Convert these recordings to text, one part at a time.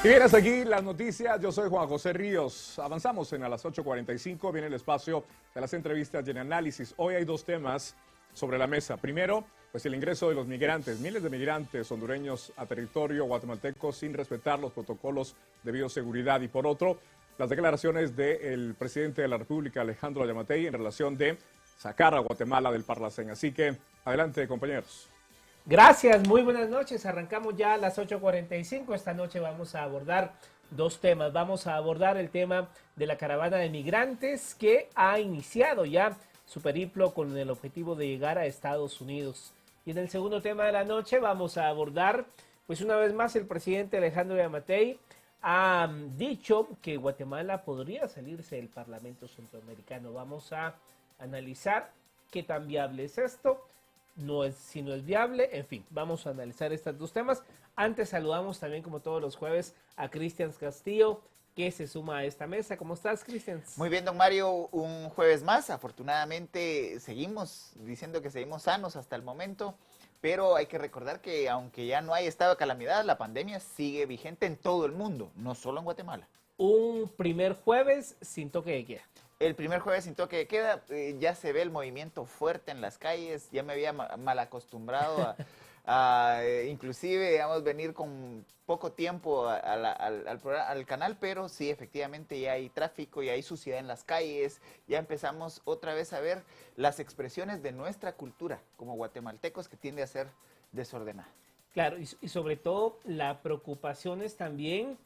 Y bien, hasta aquí las noticias. Yo soy Juan José Ríos. Avanzamos a las 8:45. Viene el espacio de las entrevistas y el análisis. Hoy hay dos temas sobre la mesa. Primero, pues el ingreso de los migrantes. Miles de migrantes hondureños a territorio guatemalteco sin respetar los protocolos de bioseguridad. Y por otro, las declaraciones del presidente de la República, Alejandro Yamatei, en relación de sacar a Guatemala del Parlacén. Así que, adelante, compañeros. Gracias, muy buenas noches. Arrancamos ya a las 8:45. Esta noche vamos a abordar dos temas. Vamos a abordar el tema de la caravana de migrantes que ha iniciado ya su periplo con el objetivo de llegar a Estados Unidos. Y en el segundo tema de la noche vamos a abordar, pues una vez más, el presidente Alejandro Yamatei ha dicho que Guatemala podría salirse del Parlamento Centroamericano. Vamos a analizar qué tan viable es esto. Si no es viable, en fin, vamos a analizar estos dos temas. Antes saludamos también, como todos los jueves, a Cristian Castillo, que se suma a esta mesa. ¿Cómo estás, Cristian? Muy bien, don Mario, un jueves más. Afortunadamente seguimos diciendo que seguimos sanos hasta el momento, pero hay que recordar que aunque ya no hay estado de calamidad, la pandemia sigue vigente en todo el mundo, no solo en Guatemala. Un primer jueves sin toque de queda. El primer jueves sin toque de queda, ya se ve el movimiento fuerte en las calles, ya me había mal acostumbrado inclusive, digamos, venir con poco tiempo al canal, pero sí, efectivamente ya hay tráfico, ya hay suciedad en las calles, ya empezamos otra vez a ver las expresiones de nuestra cultura como guatemaltecos que tiende a ser desordenada. Claro, y sobre todo la preocupación es también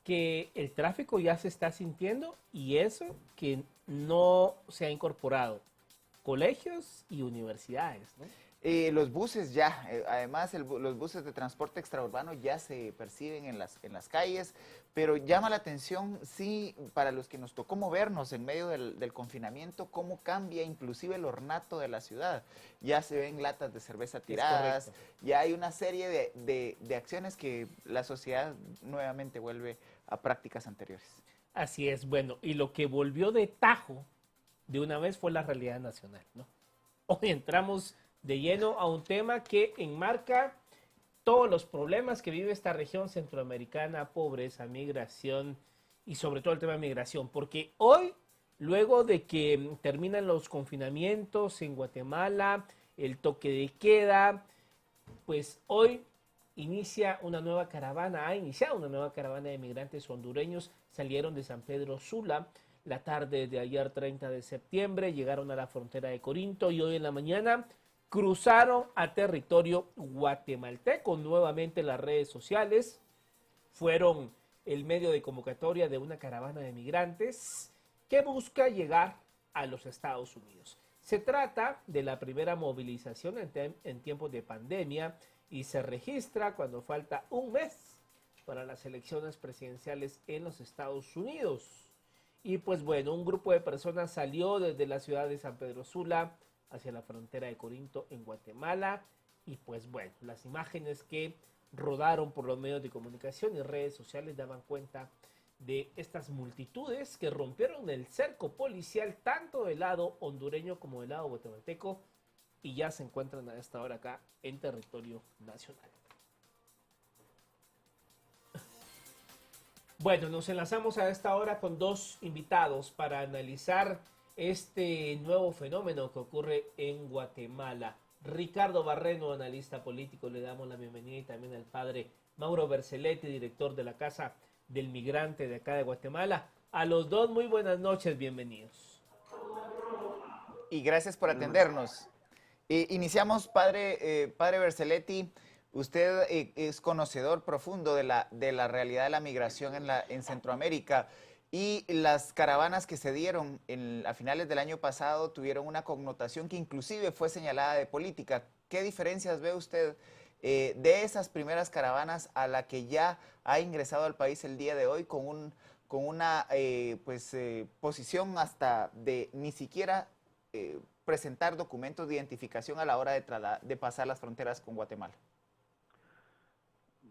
que el tráfico ya se está sintiendo y eso que no se ha incorporado colegios y universidades, ¿no? Los buses ya, además los buses de transporte extraurbano ya se perciben en las calles, pero llama la atención, sí, para los que nos tocó movernos en medio del confinamiento, cómo cambia inclusive el ornato de la ciudad. Ya se ven latas de cerveza tiradas, ya hay una serie de acciones que la sociedad nuevamente vuelve a prácticas anteriores. Así es, bueno, y lo que volvió de tajo de una vez fue la realidad nacional, ¿no? Hoy entramos de lleno a un tema que enmarca todos los problemas que vive esta región centroamericana: pobreza, migración y sobre todo el tema de migración, porque hoy, luego de que terminan los confinamientos en Guatemala, el toque de queda, pues hoy inicia una nueva caravana, ha iniciado una nueva caravana de migrantes hondureños. Salieron de San Pedro Sula la tarde de ayer 30 de septiembre, llegaron a la frontera de Corinto y hoy en la mañana cruzaron a territorio guatemalteco. Nuevamente las redes sociales fueron el medio de convocatoria de una caravana de migrantes que busca llegar a los Estados Unidos. Se trata de la primera movilización en tiempos de pandemia y se registra cuando falta un mes para las elecciones presidenciales en los Estados Unidos. Y pues bueno, un grupo de personas salió desde la ciudad de San Pedro Sula hacia la frontera de Corinto en Guatemala, y pues bueno, las imágenes que rodaron por los medios de comunicación y redes sociales daban cuenta de estas multitudes que rompieron el cerco policial tanto del lado hondureño como del lado guatemalteco y ya se encuentran a esta hora acá en territorio nacional. Bueno, nos enlazamos a esta hora con dos invitados para analizar este nuevo fenómeno que ocurre en Guatemala. Ricardo Barreno, analista político, le damos la bienvenida, y también al padre Mauro Berceletti, director de la Casa del Migrante de acá de Guatemala. A los dos, muy buenas noches, bienvenidos. Y gracias por atendernos. Iniciamos, padre Berceletti. Usted es conocedor profundo de la realidad de la migración en Centroamérica, y las caravanas que se dieron a finales del año pasado tuvieron una connotación que inclusive fue señalada de política. ¿Qué diferencias ve usted de esas primeras caravanas a la que ya ha ingresado al país el día de hoy con una posición hasta de ni siquiera presentar documentos de identificación a la hora de pasar las fronteras con Guatemala?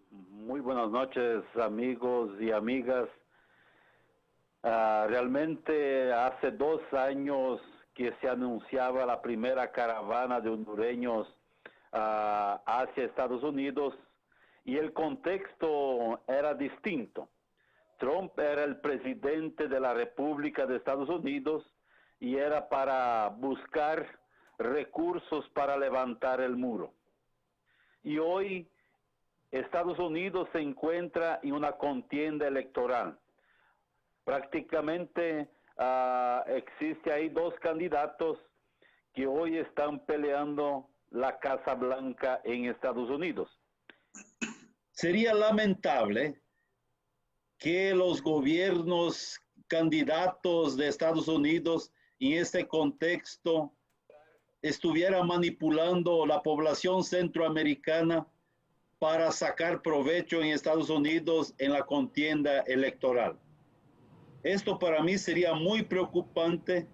Muy buenas noches, amigos y amigas. Realmente hace 2 años que se anunciaba la primera caravana de hondureños hacia Estados Unidos, y el contexto era distinto. Trump era el presidente de la República de Estados Unidos y era para buscar recursos para levantar el muro. Y hoy Estados Unidos se encuentra en una contienda electoral. Prácticamente existe ahí dos candidatos que hoy están peleando la Casa Blanca en Estados Unidos. Sería lamentable que los gobiernos candidatos de Estados Unidos en este contexto estuvieran manipulando la población centroamericana para sacar provecho en Estados Unidos en la contienda electoral. Esto para mí sería muy preocupante,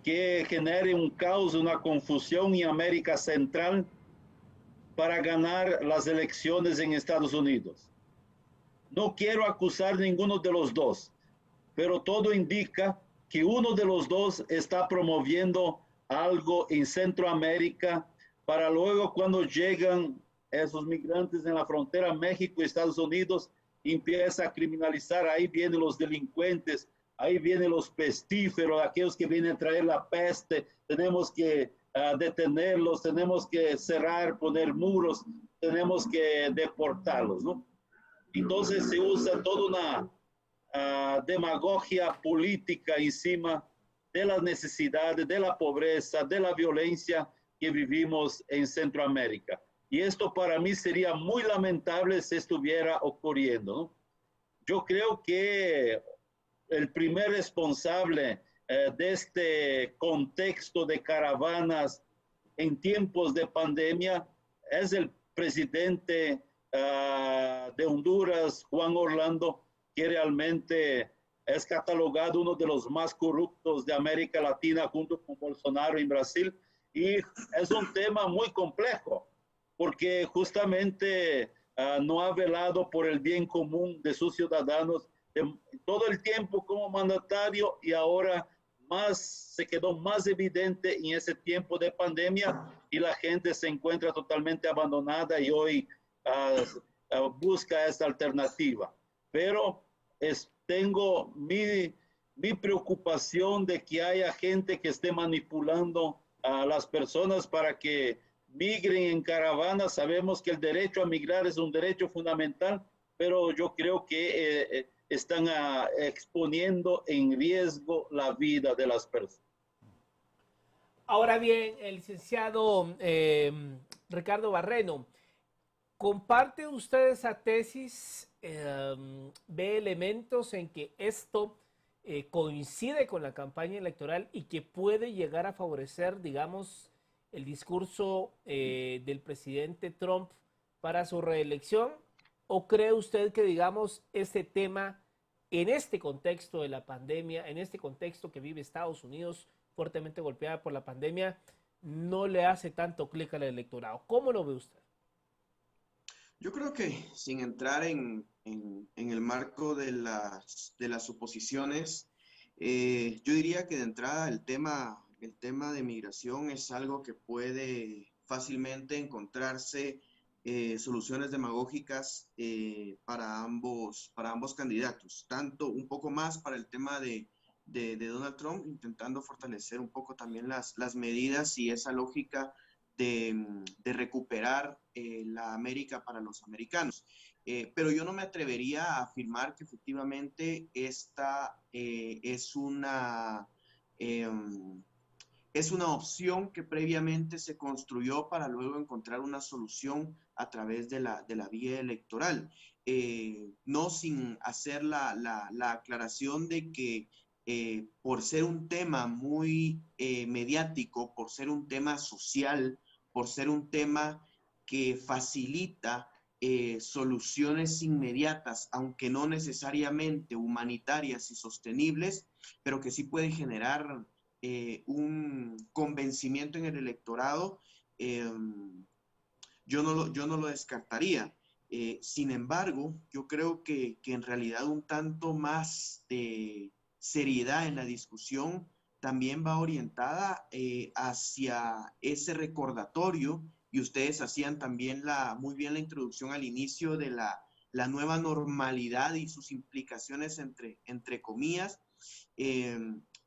que genere un caos, una confusión en América Central para ganar las elecciones en Estados Unidos. No quiero acusar ninguno de los dos, pero todo indica que uno de los dos está promoviendo algo en Centroamérica para luego, cuando llegan esos migrantes en la frontera México y Estados Unidos, empieza a criminalizar. Ahí vienen los delincuentes, ahí vienen los pestíferos, aquellos que vienen a traer la peste. Tenemos que detenerlos, tenemos que cerrar, poner muros, tenemos que deportarlos, ¿no? Entonces se usa toda una demagogia política encima de las necesidades, de la pobreza, de la violencia que vivimos en Centroamérica. Y esto para mí sería muy lamentable si estuviera ocurriendo, ¿no? Yo creo que el primer responsable de este contexto de caravanas en tiempos de pandemia es el presidente de Honduras, Juan Orlando, que realmente es catalogado uno de los más corruptos de América Latina junto con Bolsonaro en Brasil. Y es un tema muy complejo, porque justamente no ha velado por el bien común de sus ciudadanos todo el tiempo como mandatario, y ahora se quedó más evidente en ese tiempo de pandemia, y la gente se encuentra totalmente abandonada y hoy busca esta alternativa. Pero tengo mi preocupación de que haya gente que esté manipulando a las personas para que migren en caravana. Sabemos que el derecho a migrar es un derecho fundamental, pero yo creo que están exponiendo en riesgo la vida de las personas. Ahora bien, el licenciado Ricardo Barreno, ¿comparte usted esa tesis? ¿Ve elementos en que esto coincide con la campaña electoral y que puede llegar a favorecer, digamos, el discurso del presidente Trump para su reelección? ¿O cree usted que, digamos, este tema, en este contexto de la pandemia, en este contexto que vive Estados Unidos, fuertemente golpeada por la pandemia, no le hace tanto clic al electorado? ¿Cómo lo ve usted? Yo creo que, sin entrar en el marco de las suposiciones, yo diría que de entrada el tema de migración es algo que puede fácilmente encontrarse soluciones demagógicas para ambos candidatos, tanto un poco más para el tema de Donald Trump, intentando fortalecer un poco también las medidas y esa lógica de recuperar la América para los americanos. Pero yo no me atrevería a afirmar que efectivamente esta es una opción que previamente se construyó para luego encontrar una solución a través de la vía electoral. No sin hacer la aclaración de que por ser un tema muy mediático, por ser un tema social, por ser un tema que facilita soluciones inmediatas, aunque no necesariamente humanitarias y sostenibles, pero que sí pueden generar un convencimiento en el electorado, yo no lo descartaría. Sin embargo, yo creo que en realidad un tanto más de seriedad en la discusión también va orientada hacia ese recordatorio, y ustedes hacían también muy bien la introducción al inicio de la nueva normalidad y sus implicaciones entre comillas,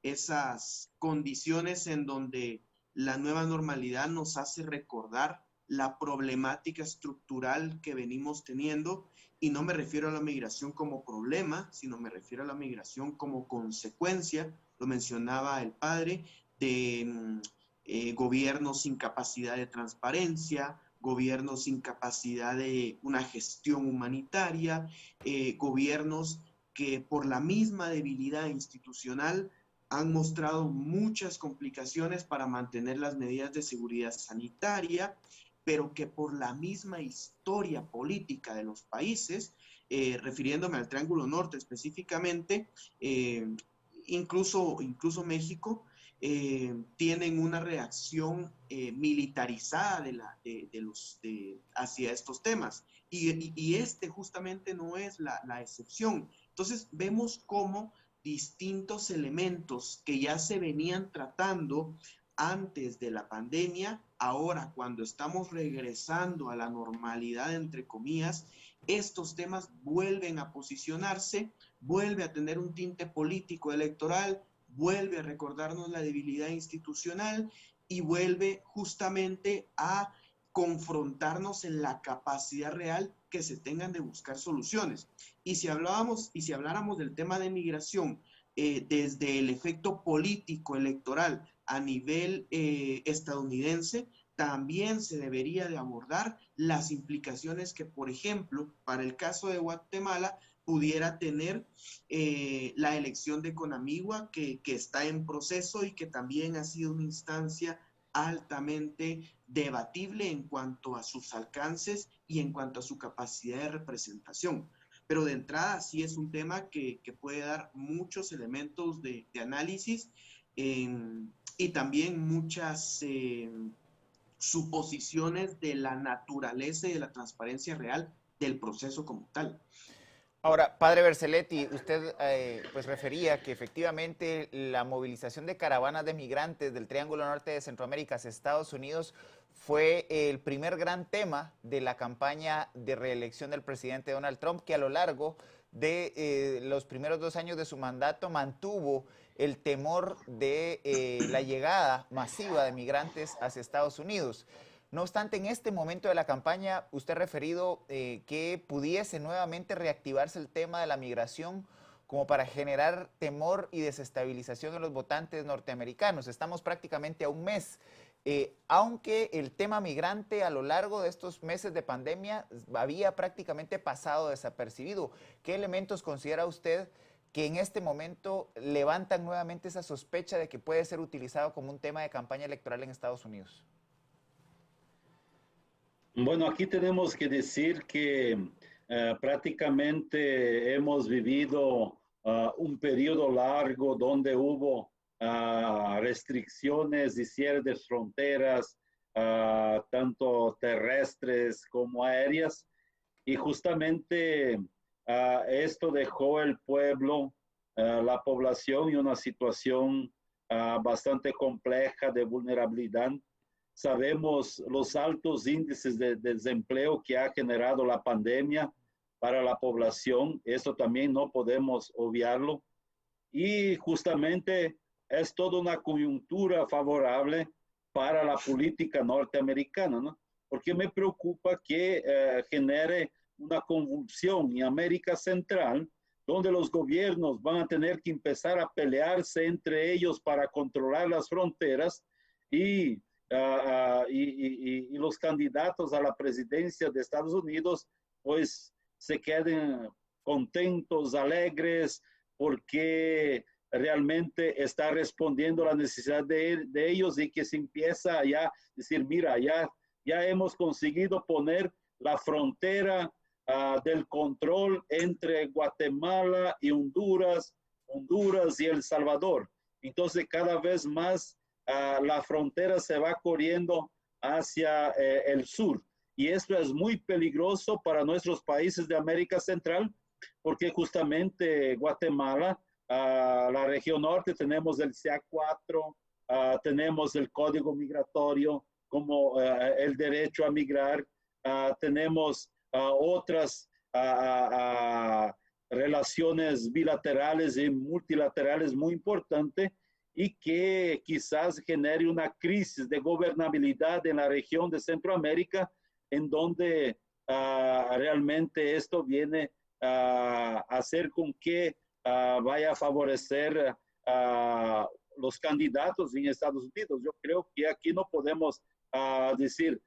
esas condiciones en donde la nueva normalidad nos hace recordar la problemática estructural que venimos teniendo, y no me refiero a la migración como problema, sino me refiero a la migración como consecuencia, lo mencionaba el padre, de gobiernos sin capacidad de transparencia, gobiernos sin capacidad de una gestión humanitaria, gobiernos que por la misma debilidad institucional han mostrado muchas complicaciones para mantener las medidas de seguridad sanitaria, pero que por la misma historia política de los países, refiriéndome al Triángulo Norte específicamente, incluso México, tienen una reacción militarizada hacia estos temas. Y este justamente no es la excepción. Entonces vemos cómo distintos elementos que ya se venían tratando antes de la pandemia, ahora cuando estamos regresando a la normalidad, entre comillas, estos temas vuelven a posicionarse, vuelve a tener un tinte político electoral, vuelve a recordarnos la debilidad institucional y vuelve justamente a confrontarnos en la capacidad real que se tengan de buscar soluciones. Y si habláramos del tema de migración desde el efecto político electoral a nivel estadounidense, también se debería de abordar las implicaciones que, por ejemplo, para el caso de Guatemala, pudiera tener la elección de Conamigua, que está en proceso y que también ha sido una instancia altamente debatible en cuanto a sus alcances y en cuanto a su capacidad de representación. Pero de entrada sí es un tema que puede dar muchos elementos de análisis y también muchas suposiciones de la naturaleza y de la transparencia real del proceso como tal. Ahora, padre Vercelletti, usted pues refería que efectivamente la movilización de caravanas de migrantes del Triángulo Norte de Centroamérica hacia Estados Unidos fue el primer gran tema de la campaña de reelección del presidente Donald Trump, que a lo largo de los primeros 2 años de su mandato mantuvo el temor de la llegada masiva de migrantes hacia Estados Unidos. No obstante, en este momento de la campaña, usted ha referido que pudiese nuevamente reactivarse el tema de la migración como para generar temor y desestabilización en los votantes norteamericanos. Estamos prácticamente a un mes. Aunque el tema migrante a lo largo de estos meses de pandemia había prácticamente pasado desapercibido. ¿Qué elementos considera usted que en este momento levantan nuevamente esa sospecha de que puede ser utilizado como un tema de campaña electoral en Estados Unidos? Bueno, aquí tenemos que decir que prácticamente hemos vivido un periodo largo donde hubo restricciones y cierre de fronteras, tanto terrestres como aéreas, y justamente esto dejó el pueblo, la población en una situación bastante compleja de vulnerabilidad. Sabemos los altos índices de desempleo que ha generado la pandemia para la población. Eso también no podemos obviarlo. Y justamente es toda una coyuntura favorable para la política norteamericana, ¿no? Porque me preocupa que genere una convulsión en América Central, donde los gobiernos van a tener que empezar a pelearse entre ellos para controlar las fronteras y los candidatos a la presidencia de Estados Unidos pues se queden contentos, alegres, porque realmente está respondiendo a la necesidad de ellos, y que se empieza ya a decir, mira, ya hemos conseguido poner la frontera del control entre Guatemala y Honduras y El Salvador. Entonces cada vez más la frontera se va corriendo hacia el sur. Y esto es muy peligroso para nuestros países de América Central, porque justamente Guatemala, la región norte, tenemos el CA4, tenemos el código migratorio como el derecho a migrar, tenemos otras a relaciones bilaterales y multilaterales muy importante y que quizás genere una crisis de gobernabilidad en la región de Centroamérica, en donde realmente esto viene a hacer con que vaya a favorecer a los candidatos en Estados Unidos. Yo creo que aquí no podemos decir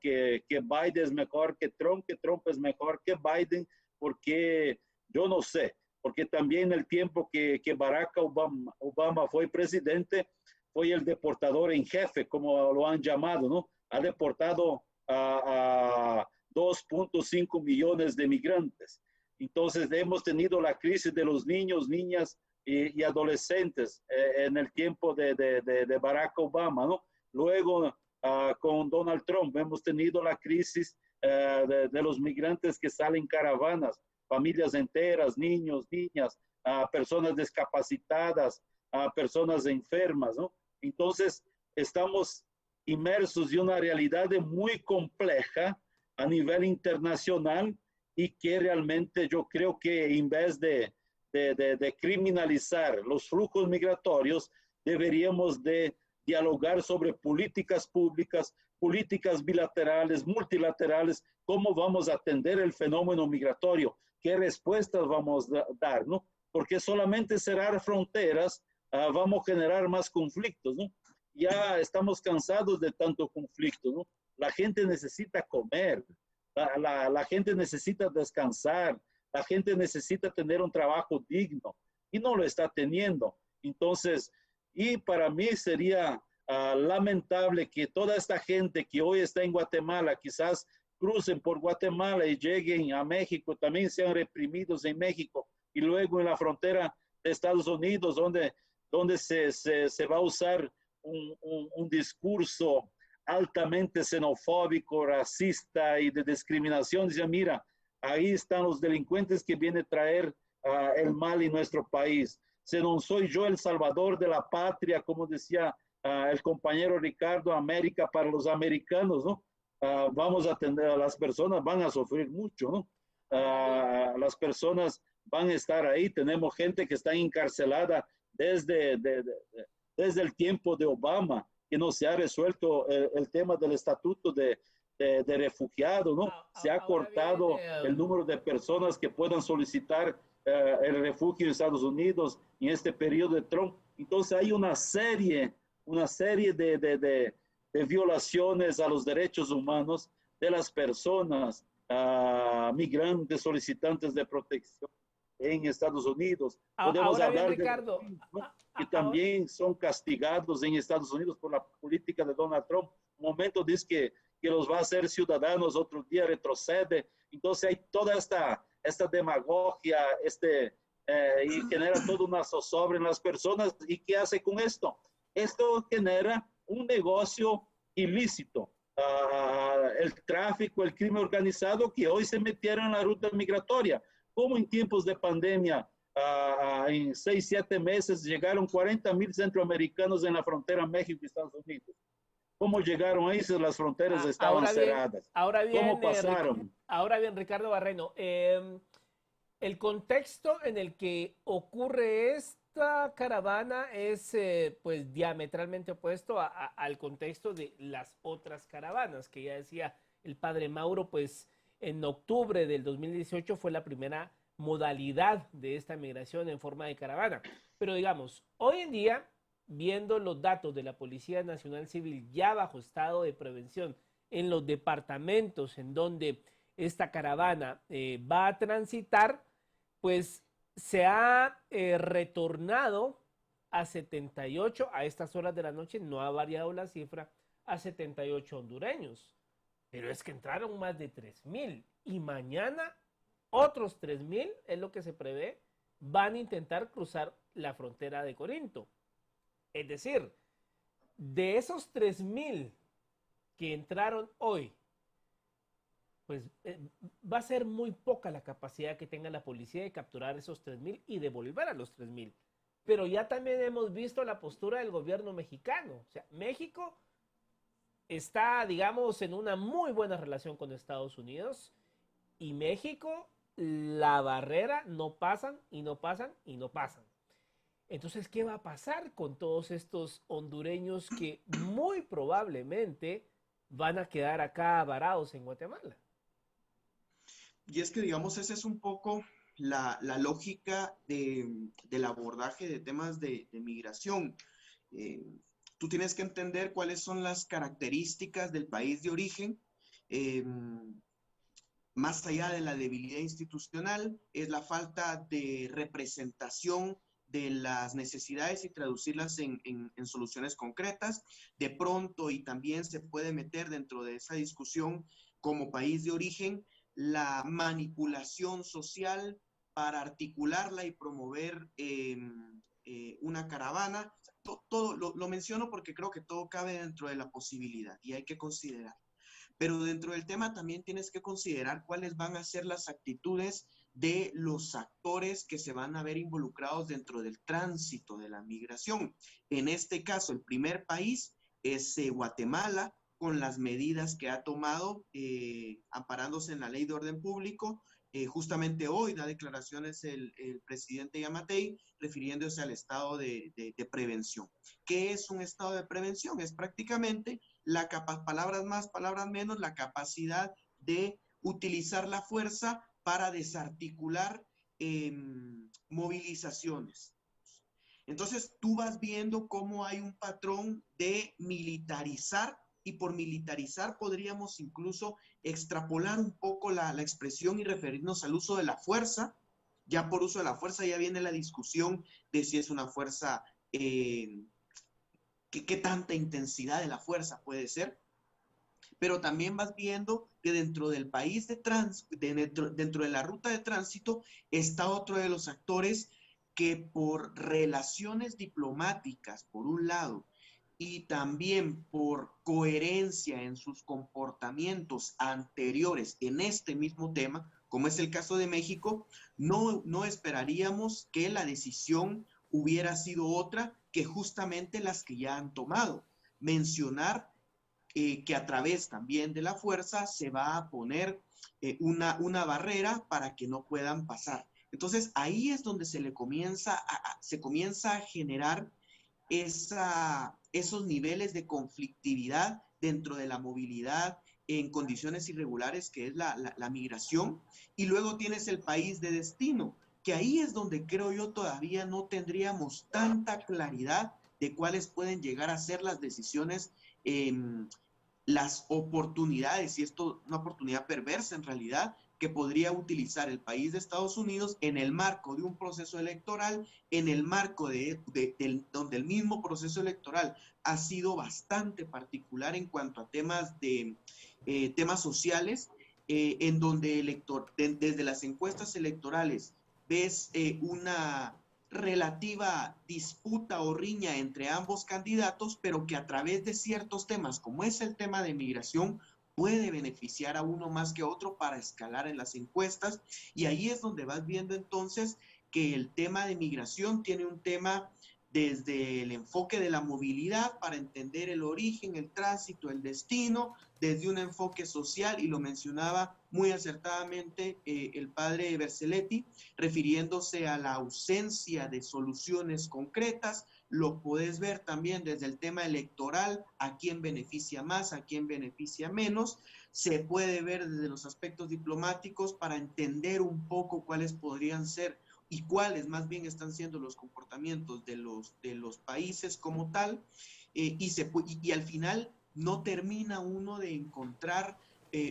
que Biden es mejor que Trump es mejor que Biden, porque yo no sé, porque también el tiempo que Barack Obama fue presidente, fue el deportador en jefe, como lo han llamado, ¿no? Ha deportado a 2.5 millones de migrantes. Entonces hemos tenido la crisis de los niños, niñas y adolescentes en el tiempo de Barack Obama, ¿no? Luego, con Donald Trump, hemos tenido la crisis de los migrantes que salen caravanas, familias enteras, niños, niñas, personas discapacitadas, personas enfermas, ¿no? Entonces, estamos inmersos en una realidad muy compleja a nivel internacional y que realmente yo creo que en vez de criminalizar los flujos migratorios, deberíamos de dialogar sobre políticas públicas, políticas bilaterales, multilaterales, cómo vamos a atender el fenómeno migratorio, qué respuestas vamos a dar, ¿no? Porque solamente cerrar fronteras vamos a generar más conflictos, ¿no? Ya estamos cansados de tanto conflicto, ¿no? La gente necesita comer, la gente necesita descansar, la gente necesita tener un trabajo digno y no lo está teniendo. Entonces, y para mí sería lamentable que toda esta gente que hoy está en Guatemala, quizás crucen por Guatemala y lleguen a México, también sean reprimidos en México y luego en la frontera de Estados Unidos, donde se va a usar un discurso altamente xenofóbico, racista y de discriminación. Dice, mira, ahí están los delincuentes que vienen a traer el mal en nuestro país. Si no soy yo el salvador de la patria, como decía el compañero Ricardo, América para los americanos, ¿no? Vamos a atender a las personas, van a sufrir mucho, ¿no? Las personas van a estar ahí. Tenemos gente que está encarcelada desde el tiempo de Obama, que no se ha resuelto el tema del estatuto de refugiado, ¿no? Se ha cortado el número de personas que puedan solicitar el refugio en Estados Unidos en este periodo de Trump. Entonces hay una serie de violaciones a los derechos humanos de las personas migrantes, solicitantes de protección en Estados Unidos. Podemos ahora hablar bien, Ricardo, de ¿no? que también son castigados en Estados Unidos por la política de Donald Trump. Un momento dice que los va a hacer ciudadanos, otro día retrocede. Entonces hay toda esta demagogia y genera toda una zozobra en las personas. ¿Y qué hace con esto? Esto genera un negocio ilícito. El tráfico, el crimen organizado que hoy se metieron en la ruta migratoria. Como en tiempos de pandemia, en 6, 7 meses llegaron 40,000 centroamericanos en la frontera México y Estados Unidos. ¿Cómo llegaron ahí si las fronteras estaban cerradas? ¿Cómo pasaron? Ahora bien, Ricardo Barreno, el contexto en el que ocurre esta caravana es pues diametralmente opuesto al contexto de las otras caravanas, que ya decía el padre Mauro, pues en octubre del 2018 fue la primera modalidad de esta migración en forma de caravana. Pero digamos, hoy en día, viendo los datos de la Policía Nacional Civil ya bajo estado de prevención en los departamentos en donde esta caravana va a transitar, pues se ha retornado a 78, a estas horas de la noche, no ha variado la cifra, a 78 hondureños. Pero es que entraron más de 3,000 y mañana otros 3,000, es lo que se prevé, van a intentar cruzar la frontera de Corinto. Es decir, de esos 3,000 que entraron hoy, pues va a ser muy poca la capacidad que tenga la policía de capturar esos 3,000 y devolver a los 3,000. Pero ya también hemos visto la postura del gobierno mexicano. O sea, México está, digamos, en una muy buena relación con Estados Unidos y México la barrera, no pasan y no pasan y no pasan. Entonces, ¿qué va a pasar con todos estos hondureños que muy probablemente van a quedar acá varados en Guatemala? Y es que, digamos, esa es un poco la lógica del abordaje de temas de migración. Eh, Tú tienes que entender cuáles son las características del país de origen. eh, Más allá de la debilidad institucional, es la falta de representación de las necesidades y traducirlas en soluciones concretas. De pronto, y también se puede meter dentro de esa discusión como país de origen, la manipulación social para articularla y promover una caravana. Todo lo menciono porque creo que todo cabe dentro de la posibilidad y hay que considerar. Pero dentro del tema también tienes que considerar cuáles van a ser las actitudes de los actores que se van a ver involucrados dentro del tránsito de la migración. En este caso, el primer país es Guatemala, con las medidas que ha tomado, amparándose en la ley de orden público. Justamente hoy da declaraciones el presidente Yamatei refiriéndose al estado de prevención. ¿Qué es un estado de prevención? Es prácticamente palabras más, palabras menos, la capacidad de utilizar la fuerza para desarticular movilizaciones. Entonces tú vas viendo cómo hay un patrón de militarizar, y por militarizar podríamos incluso extrapolar un poco la expresión y referirnos al uso de la fuerza. Ya por uso de la fuerza ya viene la discusión de si es una fuerza, qué tanta intensidad de la fuerza puede ser. Pero también vas viendo que dentro del país dentro de la ruta de tránsito está otro de los actores que por relaciones diplomáticas, por un lado, y también por coherencia en sus comportamientos anteriores en este mismo tema, como es el caso de México, no esperaríamos que la decisión hubiera sido otra que justamente las que ya han tomado. Mencionar que a través también de la fuerza se va a poner una barrera para que no puedan pasar. Entonces ahí es donde se comienza a generar esos niveles de conflictividad dentro de la movilidad en condiciones irregulares, que es la migración. Y luego tienes el país de destino, que ahí es donde creo yo todavía no tendríamos tanta claridad de cuáles pueden llegar a ser las decisiones, las oportunidades, y esto una oportunidad perversa en realidad, que podría utilizar el país de Estados Unidos en el marco de un proceso electoral, en el marco donde el mismo proceso electoral ha sido bastante particular en cuanto a temas temas sociales, en donde desde las encuestas electorales ves una relativa disputa o riña entre ambos candidatos, pero que a través de ciertos temas, como es el tema de migración, puede beneficiar a uno más que a otro para escalar en las encuestas. Y ahí es donde vas viendo entonces que el tema de migración tiene un tema desde el enfoque de la movilidad para entender el origen, el tránsito, el destino, desde un enfoque social, y lo mencionaba muy acertadamente el padre Vercelletti, refiriéndose a la ausencia de soluciones concretas. Lo puedes ver también desde el tema electoral, a quién beneficia más, a quién beneficia menos. Se puede ver desde los aspectos diplomáticos para entender un poco cuáles podrían ser y cuáles más bien están siendo los comportamientos de los países como tal, y al final no termina uno de encontrar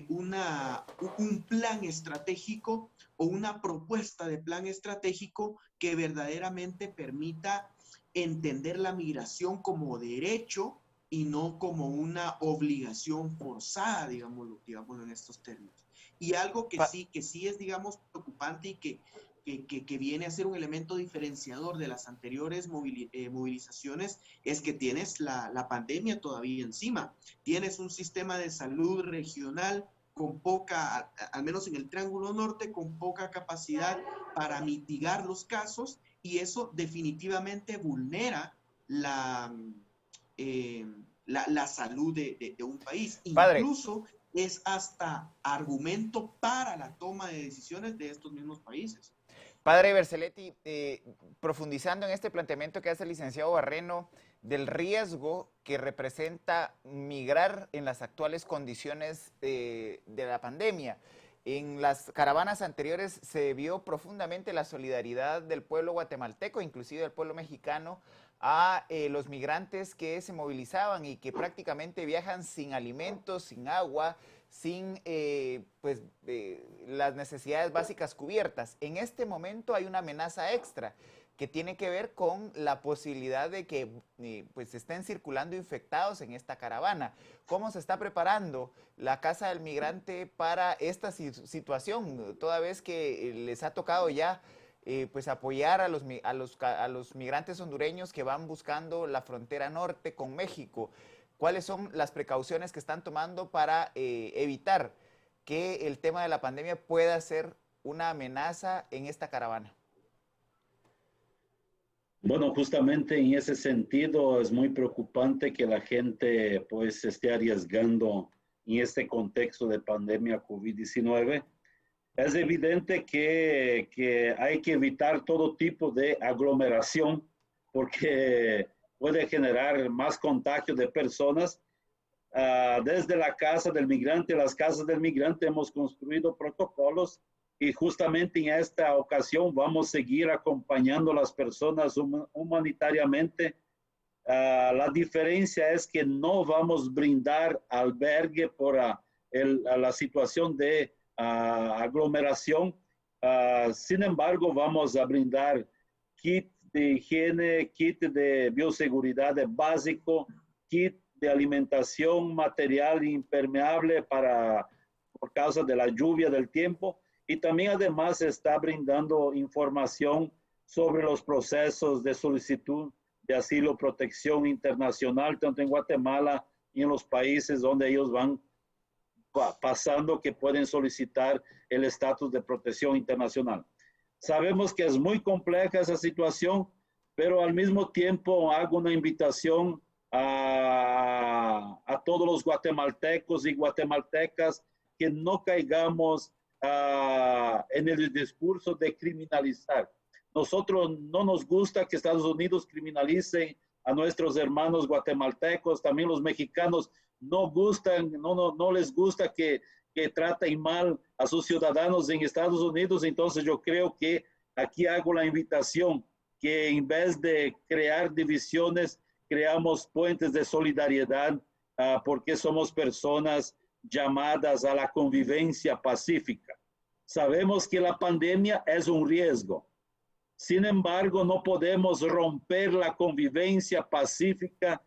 un plan estratégico o una propuesta de plan estratégico que verdaderamente permita entender la migración como derecho y no como una obligación forzada, digámoslo en estos términos. Y algo que sí es, digamos, preocupante y que viene a ser un elemento diferenciador de las anteriores movilizaciones, es que tienes la pandemia todavía encima. Tienes un sistema de salud regional con poca, al menos en el Triángulo Norte, con poca capacidad para mitigar los casos, y eso definitivamente vulnera la salud de un país. Padre. Incluso es hasta argumento para la toma de decisiones de estos mismos países. Padre Vercelletti, profundizando en este planteamiento que hace el licenciado Barreno del riesgo que representa migrar en las actuales condiciones de la pandemia. En las caravanas anteriores se vio profundamente la solidaridad del pueblo guatemalteco, inclusive del pueblo mexicano, a los migrantes que se movilizaban y que prácticamente viajan sin alimentos, sin agua, sin las necesidades básicas cubiertas. En este momento hay una amenaza extra que tiene que ver con la posibilidad de que estén circulando infectados en esta caravana. ¿Cómo se está preparando la Casa del Migrante para esta situación, toda vez que les ha tocado ya apoyar a los migrantes hondureños que van buscando la frontera norte con México? ¿Cuáles son las precauciones que están tomando para evitar que el tema de la pandemia pueda ser una amenaza en esta caravana? Bueno, justamente en ese sentido es muy preocupante que la gente pues esté arriesgando en este contexto de pandemia COVID-19. Es evidente que hay que evitar todo tipo de aglomeración porque puede generar más contagio de personas. Desde la Casa del Migrante, las casas del migrante hemos construido protocolos y justamente en esta ocasión vamos a seguir acompañando a las personas humanitariamente. La diferencia es que no vamos a brindar albergue por la situación de aglomeración. Sin embargo, vamos a brindar kit de higiene, kit de bioseguridad básico, kit de alimentación, material impermeable por causa de la lluvia del tiempo. Y también además está brindando información sobre los procesos de solicitud de asilo, protección internacional, tanto en Guatemala y en los países donde ellos van pasando que pueden solicitar el estatus de protección internacional. Sabemos que es muy compleja esa situación, pero al mismo tiempo hago una invitación a todos los guatemaltecos y guatemaltecas que no caigamos en el discurso de criminalizar. Nosotros no nos gusta que Estados Unidos criminalice a nuestros hermanos guatemaltecos, también los mexicanos no les gusta que traten mal a sus ciudadanos en Estados Unidos. Entonces yo creo que aquí hago la invitación que en vez de crear divisiones, creamos puentes de solidaridad porque somos personas llamadas a la convivencia pacífica. Sabemos que la pandemia es un riesgo. Sin embargo, no podemos romper la convivencia pacífica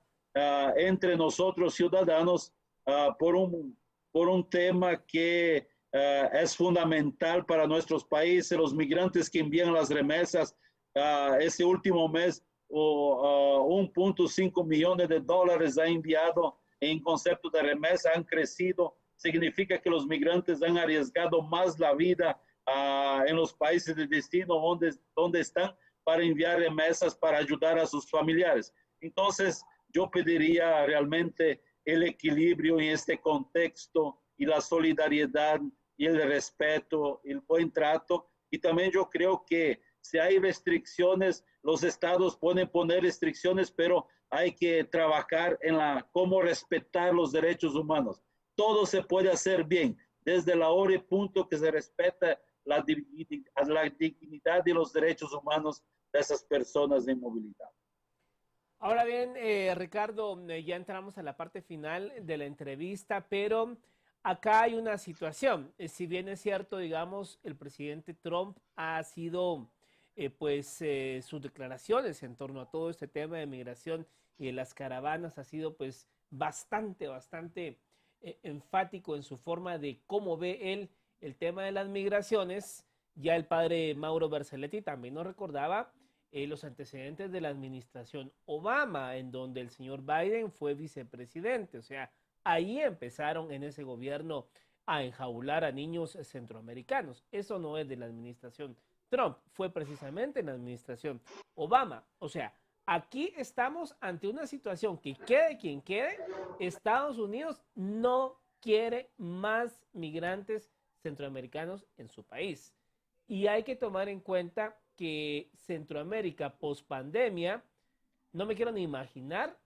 entre nosotros ciudadanos por un tema que es fundamental para nuestros países. Los migrantes que envían las remesas, ese último mes, 1.5 millones de dólares ha enviado en concepto de remesa, han crecido. Significa que los migrantes han arriesgado más la vida en los países de destino donde están para enviar remesas para ayudar a sus familiares. Entonces, yo pediría realmente el equilibrio en este contexto y la solidaridad y el respeto, el buen trato. Y también yo creo que si hay restricciones, los estados pueden poner restricciones, pero hay que trabajar en cómo respetar los derechos humanos. Todo se puede hacer bien, desde la hora y punto que se respeta la dignidad y los derechos humanos de esas personas de movilidad. Ahora bien, Ricardo, ya entramos a la parte final de la entrevista, pero acá hay una situación. Si bien es cierto, digamos, el presidente Trump ha sido, sus declaraciones en torno a todo este tema de migración y de las caravanas ha sido, pues, bastante enfático en su forma de cómo ve él el tema de las migraciones. Ya el padre Mauro Vercelletti también nos recordaba los antecedentes de la administración Obama, en donde el señor Biden fue vicepresidente. O sea, ahí empezaron en ese gobierno a enjaular a niños centroamericanos. Eso no es de la administración Trump, fue precisamente en la administración Obama. O sea, aquí estamos ante una situación que quede quien quede, Estados Unidos no quiere más migrantes centroamericanos en su país. Y hay que tomar en cuenta que Centroamérica post pandemia, no me quiero ni imaginar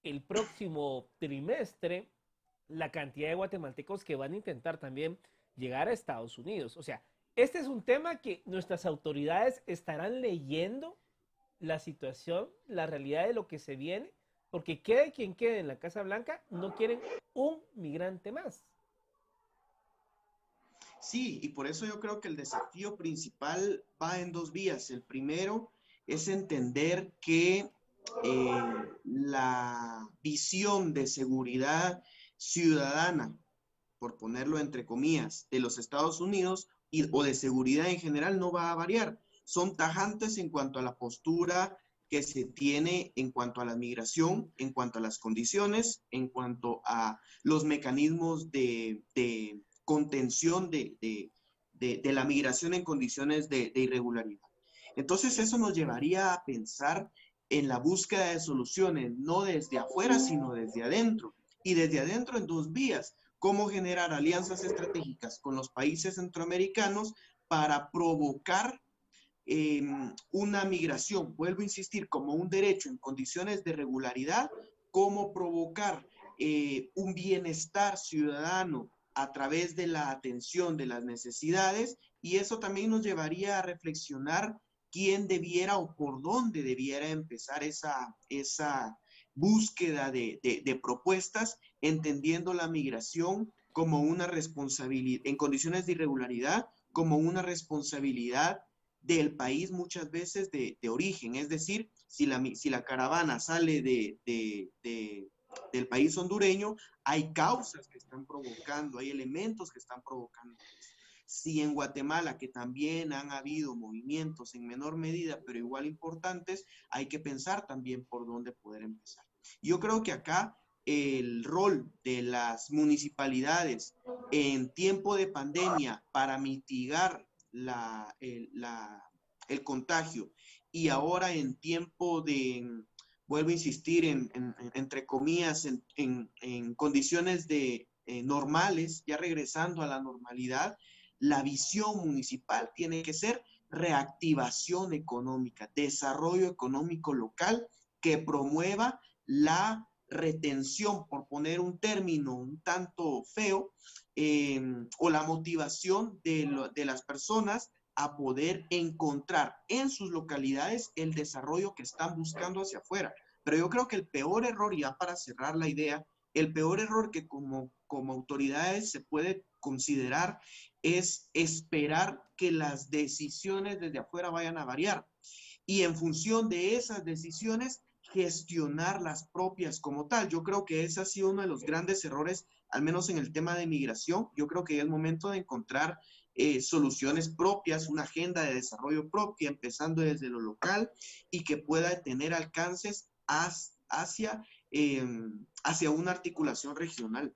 el próximo trimestre la cantidad de guatemaltecos que van a intentar también llegar a Estados Unidos. O sea, este es un tema que nuestras autoridades estarán leyendo la situación, la realidad de lo que se viene, porque quede quien quede en la Casa Blanca, no quieren un migrante más. Sí, y por eso yo creo que el desafío principal va en dos vías. El primero es entender que la visión de seguridad ciudadana, por ponerlo entre comillas, de los Estados Unidos o de seguridad en general no va a variar. Son tajantes en cuanto a la postura que se tiene en cuanto a la migración, en cuanto a las condiciones, en cuanto a los mecanismos de contención de la migración en condiciones de irregularidad. Entonces eso nos llevaría a pensar en la búsqueda de soluciones, no desde afuera, sino desde adentro. Y desde adentro en dos vías, cómo generar alianzas estratégicas con los países centroamericanos para provocar una migración, vuelvo a insistir, como un derecho en condiciones de regularidad, cómo provocar un bienestar ciudadano a través de la atención de las necesidades, y eso también nos llevaría a reflexionar quién debiera o por dónde debiera empezar esa búsqueda de propuestas, entendiendo la migración como una responsabilidad, en condiciones de irregularidad, como una responsabilidad del país muchas veces de origen. Es decir, si la caravana sale del país hondureño, hay causas que están provocando, hay elementos que están provocando. Si en Guatemala, que también han habido movimientos en menor medida, pero igual importantes, hay que pensar también por dónde poder empezar. Yo creo que acá el rol de las municipalidades en tiempo de pandemia para mitigar el contagio y ahora en tiempo de, vuelvo a insistir, entre comillas, en condiciones normales, ya regresando a la normalidad, la visión municipal tiene que ser reactivación económica, desarrollo económico local que promueva la retención, por poner un término un tanto feo, o la motivación de las personas a poder encontrar en sus localidades el desarrollo que están buscando hacia afuera. Pero yo creo que el peor error, ya para cerrar la idea, el peor error que como autoridades se puede considerar es esperar que las decisiones desde afuera vayan a variar. Y en función de esas decisiones, gestionar las propias como tal. Yo creo que ese ha sido uno de los grandes errores, al menos en el tema de migración. Yo creo que ya es momento de encontrar soluciones propias, una agenda de desarrollo propia, empezando desde lo local y que pueda tener alcances hacia una articulación regional.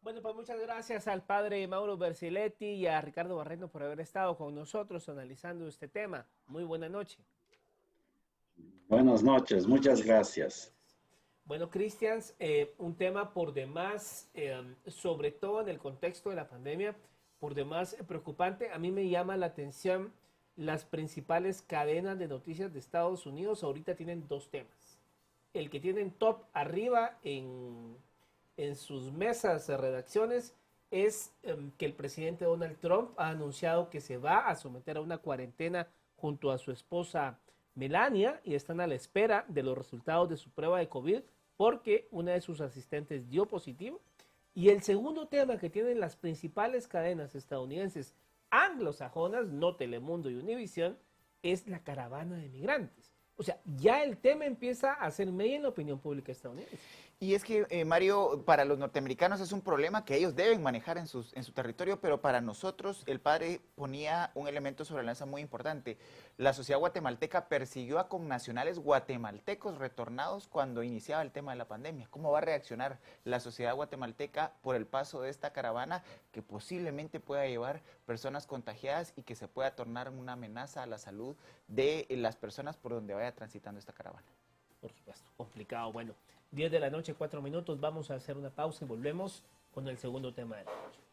Bueno, pues muchas gracias al padre Mauro Berziletti y a Ricardo Barreno por haber estado con nosotros analizando este tema. Muy buena noche. Buenas noches, muchas gracias. Bueno, Cristians, un tema por demás, sobre todo en el contexto de la pandemia, por demás preocupante. A mí me llama la atención las principales cadenas de noticias de Estados Unidos. Ahorita tienen dos temas. El que tienen top arriba en sus mesas de redacciones es que el presidente Donald Trump ha anunciado que se va a someter a una cuarentena junto a su esposa Melania y están a la espera de los resultados de su prueba de COVID porque una de sus asistentes dio positivo. Y el segundo tema que tienen las principales cadenas estadounidenses anglosajonas, no Telemundo y Univision, es la caravana de migrantes. O sea, ya el tema empieza a ser media en la opinión pública estadounidense. Y es que, Mario, para los norteamericanos es un problema que ellos deben manejar en su territorio, pero para nosotros el padre ponía un elemento sobre la mesa muy importante. La sociedad guatemalteca persiguió a connacionales guatemaltecos retornados cuando iniciaba el tema de la pandemia. ¿Cómo va a reaccionar la sociedad guatemalteca por el paso de esta caravana que posiblemente pueda llevar personas contagiadas y que se pueda tornar una amenaza a la salud de las personas por donde vaya transitando esta caravana? Por supuesto, complicado. Bueno, 10 de la noche, 4 minutos. Vamos a hacer una pausa y volvemos con con el segundo tema de la noche.